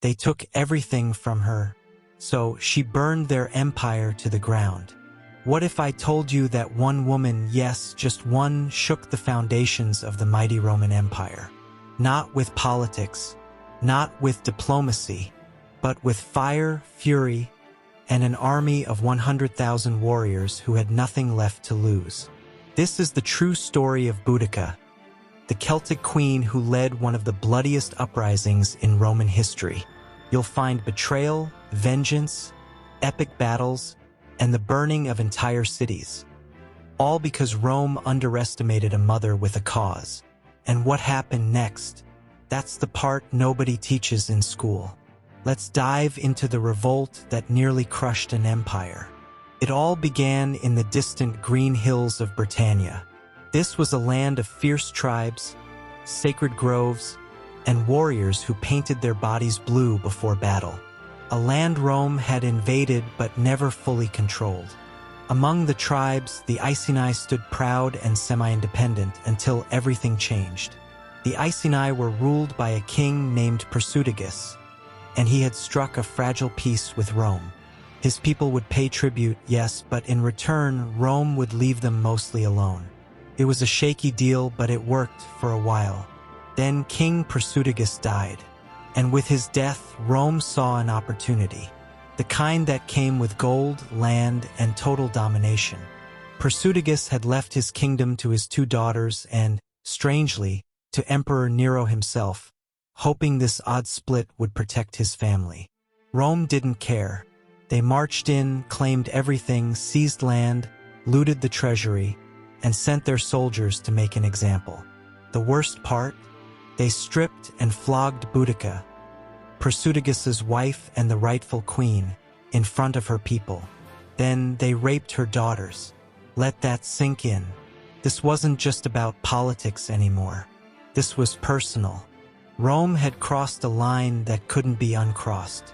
They took everything from her, so she burned their empire to the ground. What if I told you that one woman, yes, just one, shook the foundations of the mighty Roman Empire? Not with politics, not with diplomacy, but with fire, fury, and an army of 100,000 warriors who had nothing left to lose. This is the true story of Boudica, the Celtic queen who led one of the bloodiest uprisings in Roman history. You'll find betrayal, vengeance, epic battles, and the burning of entire cities. All because Rome underestimated a mother with a cause. And what happened next? That's the part nobody teaches in school. Let's dive into the revolt that nearly crushed an empire. It all began in the distant green hills of Britannia. This was a land of fierce tribes, sacred groves, and warriors who painted their bodies blue before battle. A land Rome had invaded but never fully controlled. Among the tribes, the Iceni stood proud and semi-independent until everything changed. The Iceni were ruled by a king named Persudigus, and he had struck a fragile peace with Rome. His people would pay tribute, yes, but in return, Rome would leave them mostly alone. It was a shaky deal, but it worked for a while. Then King Persudigus died, and with his death, Rome saw an opportunity, the kind that came with gold, land, and total domination. Persudigus had left his kingdom to his two daughters and, strangely, to Emperor Nero himself, hoping this odd split would protect his family. Rome didn't care. They marched in, claimed everything, seized land, looted the treasury, and sent their soldiers to make an example. The worst part? They stripped and flogged Boudica, Persudigus's wife and the rightful queen, in front of her people. Then they raped her daughters. Let that sink in. This wasn't just about politics anymore. This was personal. Rome had crossed a line that couldn't be uncrossed.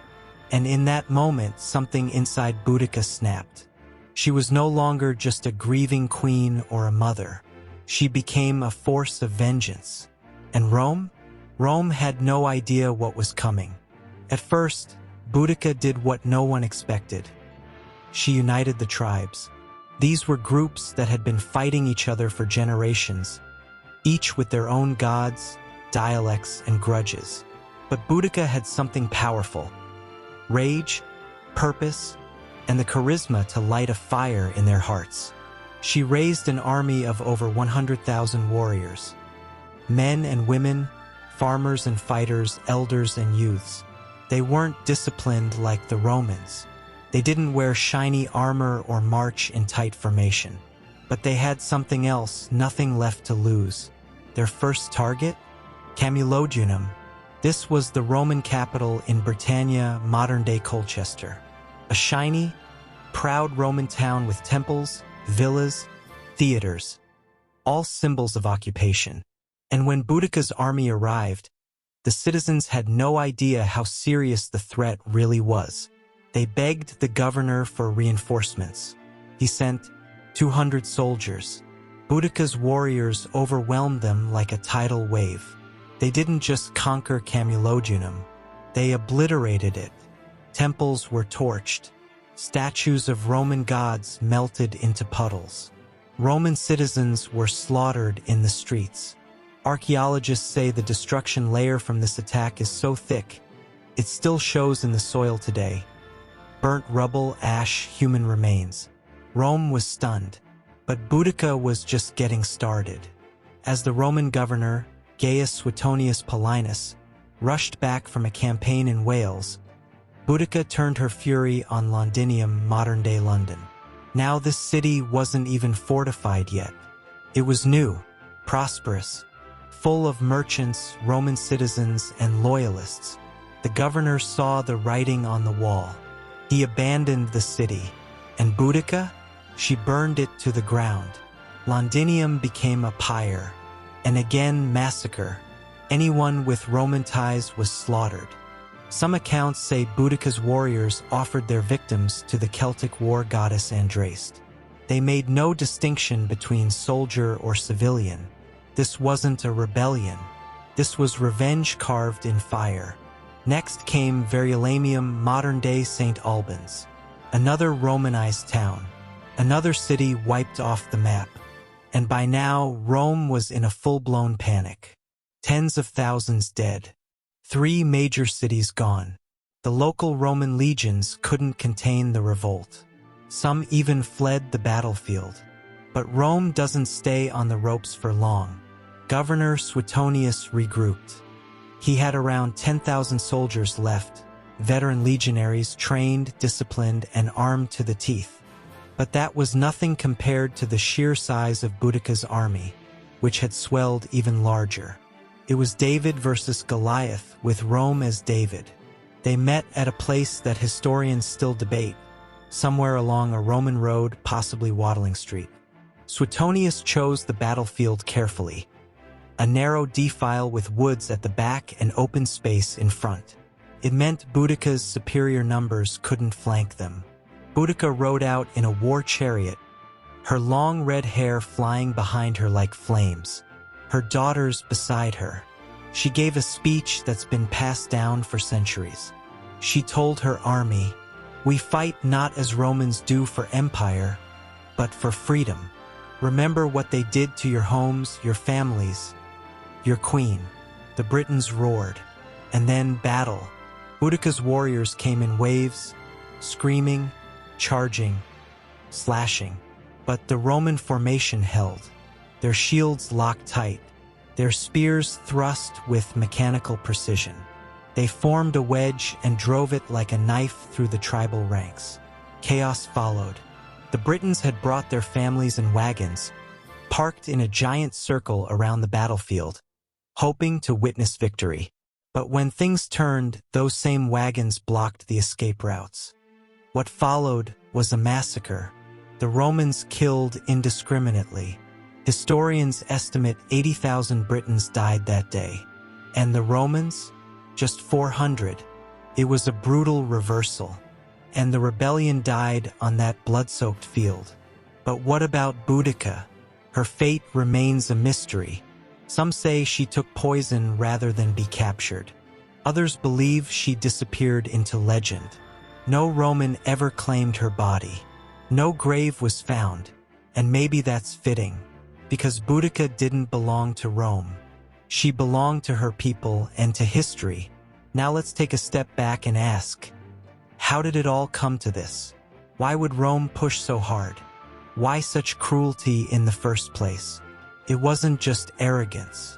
And in that moment, something inside Boudica snapped. She was no longer just a grieving queen or a mother. She became a force of vengeance. And Rome? Rome had no idea what was coming. At first, Boudica did what no one expected. She united the tribes. These were groups that had been fighting each other for generations, each with their own gods, dialects, and grudges. But Boudica had something powerful: rage, purpose, and the charisma to light a fire in their hearts. She raised an army of over 100,000 warriors, men and women, farmers and fighters, elders and youths. They weren't disciplined like the Romans. They didn't wear shiny armor or march in tight formation. But they had something else, nothing left to lose. Their first target? Camulodunum. This was the Roman capital in Britannia, modern-day Colchester. A shiny, proud Roman town with temples, villas, theaters, all symbols of occupation. And when Boudica's army arrived, the citizens had no idea how serious the threat really was. They begged the governor for reinforcements. He sent 200 soldiers. Boudica's warriors overwhelmed them like a tidal wave. They didn't just conquer Camulodunum, they obliterated it. Temples were torched. Statues of Roman gods melted into puddles. Roman citizens were slaughtered in the streets. Archaeologists say the destruction layer from this attack is so thick, it still shows in the soil today. Burnt rubble, ash, human remains. Rome was stunned, but Boudica was just getting started. As the Roman governor, Gaius Suetonius Paulinus, rushed back from a campaign in Wales, Boudica turned her fury on Londinium, modern-day London. Now this city wasn't even fortified yet. It was new, prosperous, full of merchants, Roman citizens, and loyalists. The governor saw the writing on the wall. He abandoned the city, and Boudica, she burned it to the ground. Londinium became a pyre, and again massacre. Anyone with Roman ties was slaughtered. Some accounts say Boudica's warriors offered their victims to the Celtic war goddess Andraste. They made no distinction between soldier or civilian. This wasn't a rebellion. This was revenge carved in fire. Next came Verulamium, modern-day St. Albans, another Romanized town, another city wiped off the map. And by now, Rome was in a full-blown panic. Tens of thousands dead. 3 major cities gone. The local Roman legions couldn't contain the revolt. Some even fled the battlefield. But Rome doesn't stay on the ropes for long. Governor Suetonius regrouped. He had around 10,000 soldiers left, veteran legionaries trained, disciplined, and armed to the teeth. But that was nothing compared to the sheer size of Boudica's army, which had swelled even larger. It was David versus Goliath, with Rome as David. They met at a place that historians still debate, somewhere along a Roman road, possibly Watling Street. Suetonius chose the battlefield carefully. A narrow defile with woods at the back and open space in front. It meant Boudica's superior numbers couldn't flank them. Boudica rode out in a war chariot, her long red hair flying behind her like flames, her daughters beside her. She gave a speech that's been passed down for centuries. She told her army, "We fight not as Romans do for empire, but for freedom. Remember what they did to your homes, your families, your queen." The Britons roared. And then battle. Boudica's warriors came in waves, screaming, charging, slashing. But the Roman formation held, their shields locked tight, their spears thrust with mechanical precision. They formed a wedge and drove it like a knife through the tribal ranks. Chaos followed. The Britons had brought their families in wagons, parked in a giant circle around the battlefield, hoping to witness victory. But when things turned, those same wagons blocked the escape routes. What followed was a massacre. The Romans killed indiscriminately. Historians estimate 80,000 Britons died that day. And the Romans? Just 400. It was a brutal reversal. And the rebellion died on that blood-soaked field. But what about Boudica? Her fate remains a mystery. Some say she took poison rather than be captured. Others believe she disappeared into legend. No Roman ever claimed her body. No grave was found, and maybe that's fitting, because Boudica didn't belong to Rome. She belonged to her people and to history. Now let's take a step back and ask, how did it all come to this? Why would Rome push so hard? Why such cruelty in the first place? It wasn't just arrogance.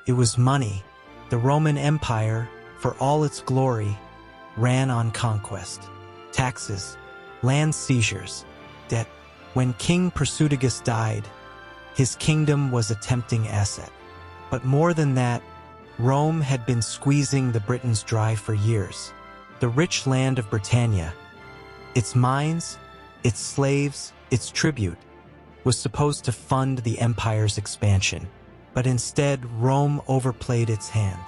It was money. The Roman Empire, for all its glory, ran on conquest, taxes, land seizures, debt. When King Prasutagus died, his kingdom was a tempting asset. But more than that, Rome had been squeezing the Britons dry for years. The rich land of Britannia, its mines, its slaves, its tribute, was supposed to fund the empire's expansion. But instead, Rome overplayed its hand.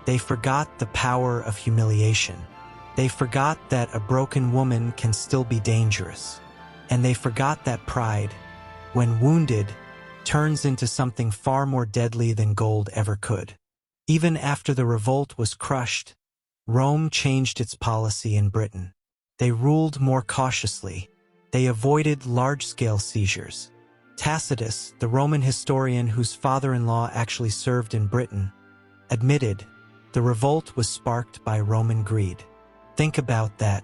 They forgot the power of humiliation. They forgot that a broken woman can still be dangerous. And they forgot that pride, when wounded, turns into something far more deadly than gold ever could. Even after the revolt was crushed, Rome changed its policy in Britain. They ruled more cautiously. They avoided large-scale seizures. Tacitus, the Roman historian whose father-in-law actually served in Britain, admitted the revolt was sparked by Roman greed. Think about that.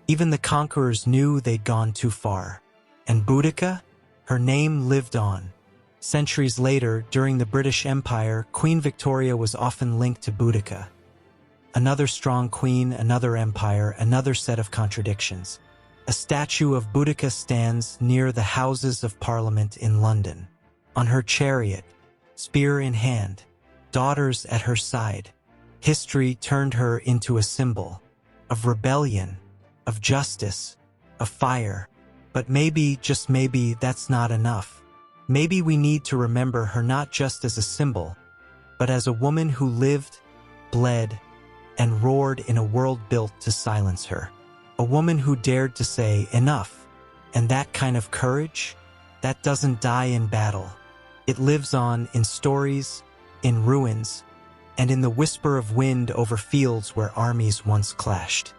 Even the conquerors knew they'd gone too far. And Boudica? Her name lived on. Centuries later, during the British Empire, Queen Victoria was often linked to Boudica. Another strong queen, another empire, another set of contradictions. A statue of Boudica stands near the Houses of Parliament in London. On her chariot, spear in hand, daughters at her side. History turned her into a symbol of rebellion, of justice, of fire. But maybe, just maybe, that's not enough. Maybe we need to remember her not just as a symbol, but as a woman who lived, bled, and roared in a world built to silence her. A woman who dared to say enough. And that kind of courage, that doesn't die in battle. It lives on in stories, in ruins, and in the whisper of wind over fields where armies once clashed.